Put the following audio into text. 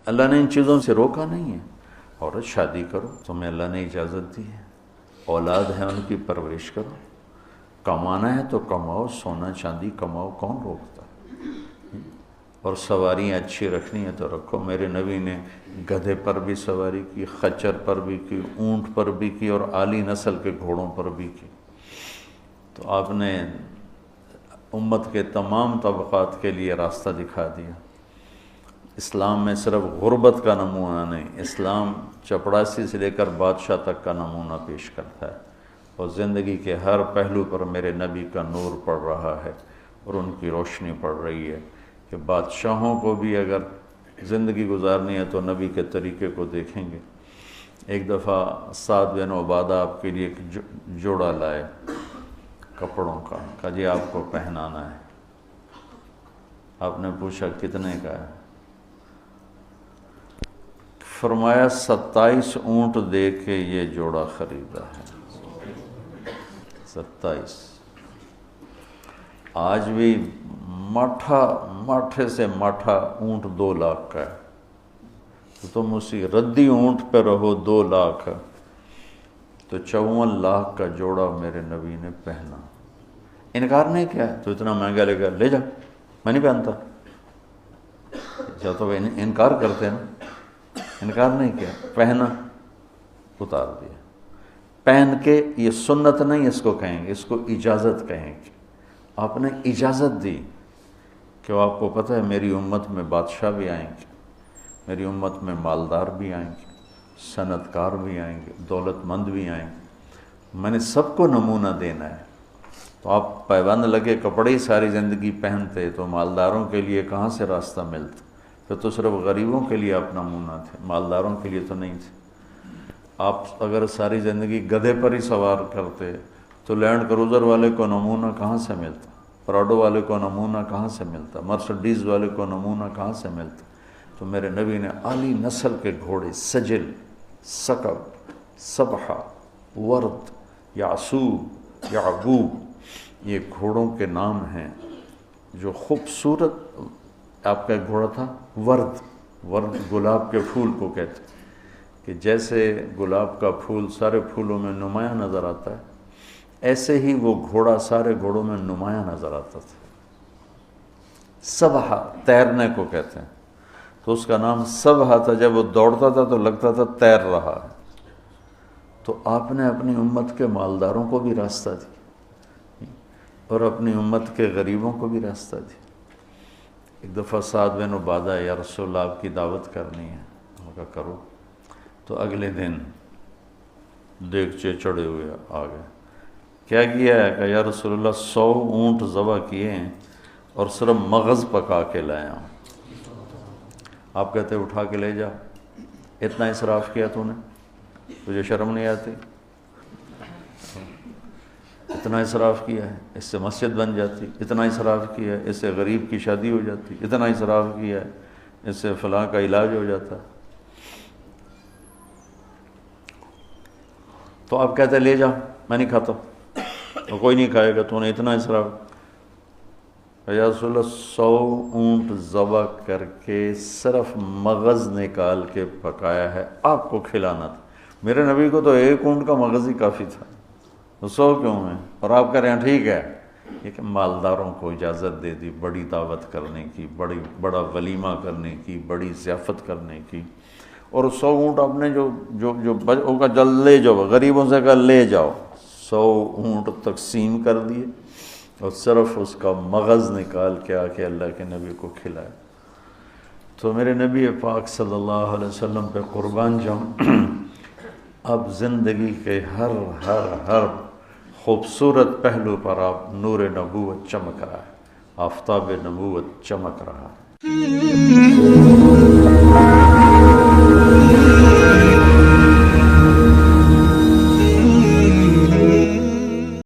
اللہ نے ان چیزوں سے روکا نہیں ہے. عورت شادی کرو، تمہیں اللہ نے اجازت دی ہے، اولاد ہے ان کی پرورش کرو، کمانا ہے تو کماؤ، سونا چاندی کماؤ، کون روکتا؟ اور سواریاں اچھی رکھنی ہے تو رکھو. میرے نبی نے گدھے پر بھی سواری کی، خچر پر بھی کی، اونٹ پر بھی کی، اور اعلی نسل کے گھوڑوں پر بھی کی. تو آپ نے امت کے تمام طبقات کے لیے راستہ دکھا دیا. اسلام میں صرف غربت کا نمونہ نہیں، اسلام چپڑاسی سے لے کر بادشاہ تک کا نمونہ پیش کرتا ہے، اور زندگی کے ہر پہلو پر میرے نبی کا نور پڑ رہا ہے اور ان کی روشنی پڑ رہی ہے کہ بادشاہوں کو بھی اگر زندگی گزارنی ہے تو نبی کے طریقے کو دیکھیں گے. ایک دفعہ سعد بن عبادہ آپ کے لیے ایک جوڑا لائے کپڑوں کا، کہا جی آپ کو پہنانا ہے. آپ نے پوچھا کتنے کا ہے؟ فرمایا 27 اونٹ دے کے یہ جوڑا خریدا ہے. 27. آج بھی ماٹھے سے ماٹھا اونٹ 2 لاکھ کا ہے، تو تم اسی ردی اونٹ پہ رہو. 2 لاکھ تو 54 لاکھ کا جوڑا میرے نبی نے پہنا. انکار نہیں کیا ہے تو اتنا مہنگا لے گا، لے جا، میں نہیں پہنتا. تو انکار کرتے ہیں نا، انکار نہیں کیا، پہنا، اتار دیا. پہن کے یہ سنت نہیں اس کو کہیں گے، اس کو اجازت کہیں گے. آپ نے اجازت دی کہ آپ کو پتہ ہے میری امت میں بادشاہ بھی آئیں گے، میری امت میں مالدار بھی آئیں گے، صنعت کار بھی آئیں گے، دولت مند بھی آئیں گے، میں نے سب کو نمونہ دینا ہے. تو آپ پیبند لگے کپڑے ہی ساری زندگی پہنتے تو مالداروں کے لیے کہاں سے راستہ ملتا؟ پھر تو صرف غریبوں کے لیے آپ نمونہ تھے، مالداروں کے لیے تو نہیں تھے. آپ اگر ساری زندگی گدھے پر ہی سوار کرتے تو لینڈ کروزر والے کو نمونہ کہاں سے ملتا؟ پراڈو والے کو نمونہ کہاں سے ملتا؟ مرسڈیز والے کو نمونہ کہاں سے ملتا؟ تو میرے نبی نے اعلی نسل کے گھوڑے، سجل، ثقب، سبحہ، ورد، یعصوب، یعقوب، یہ گھوڑوں کے نام ہیں جو خوبصورت. آپ کا ایک گھوڑا تھا ورد گلاب کے پھول کو کہتے کہ جیسے گلاب کا پھول سارے پھولوں میں نمایاں نظر آتا ہے، ایسے ہی وہ گھوڑا سارے گھوڑوں میں نمایاں نظر آتا تھا. سبحہ تیرنے کو کہتے ہیں، تو اس کا نام سبحہ تھا. جب وہ دوڑتا تھا تو لگتا تھا تیر رہا ہے. تو آپ نے اپنی امت کے مالداروں کو بھی راستہ دیا اور اپنی امت کے غریبوں کو بھی راستہ دیا. ایک دفعہ سعد بن عبادہ، یا رسول اللہ آپ کی دعوت کرنی ہے. ہم کہا کرو. تو اگلے دن دیگچے چڑھے ہوئے آ گئے. کیا کیا ہے؟ کہ یا رسول اللہ 100 اونٹ ذبح کیے ہیں اور صرف مغز پکا کے لائے ہوں. آپ کہتے اٹھا کے لے جا، اتنا اسراف کیا تو نے، تجھے شرم نہیں آتی؟ اتنا اسراف کیا ہے، اس سے مسجد بن جاتی. اتنا اسراف کیا ہے، اس سے غریب کی شادی ہو جاتی. اتنا اسراف کیا ہے، اس سے فلاں کا علاج ہو جاتا. تو آپ کہتے لے جا، میں نہیں کھاتا. تو کوئی نہیں کھائے گا، تو نے اتنا اسراف. یا رسول اللہ 100 اونٹ ذبح کر کے صرف مغز نکال کے پکایا ہے، آپ کو کھلانا تھا. میرے نبی کو تو 1 اونٹ کا مغز ہی کافی تھا، تو 100 کیوں ہیں؟ اور آپ کہہ رہے ہیں ٹھیک ہے. لیکن مالداروں کو اجازت دے دی بڑی دعوت کرنے کی، بڑا ولیمہ کرنے کی، بڑی ضیافت کرنے کی. اور 100 اونٹ آپ نے جو کا جل لے جاؤ، غریبوں سے کہا لے جاؤ. 100 اونٹ تقسیم کر دیے اور صرف اس کا مغز نکال کے آ کے اللہ کے نبی کو کھلایا. تو میرے نبی پاک صلی اللہ علیہ وسلم پہ قربان جاؤں. اب زندگی کے ہر خوبصورت پہلو پر آپ نور نبوت چمک رہا ہے، آفتاب نبوت چمک رہا ہے.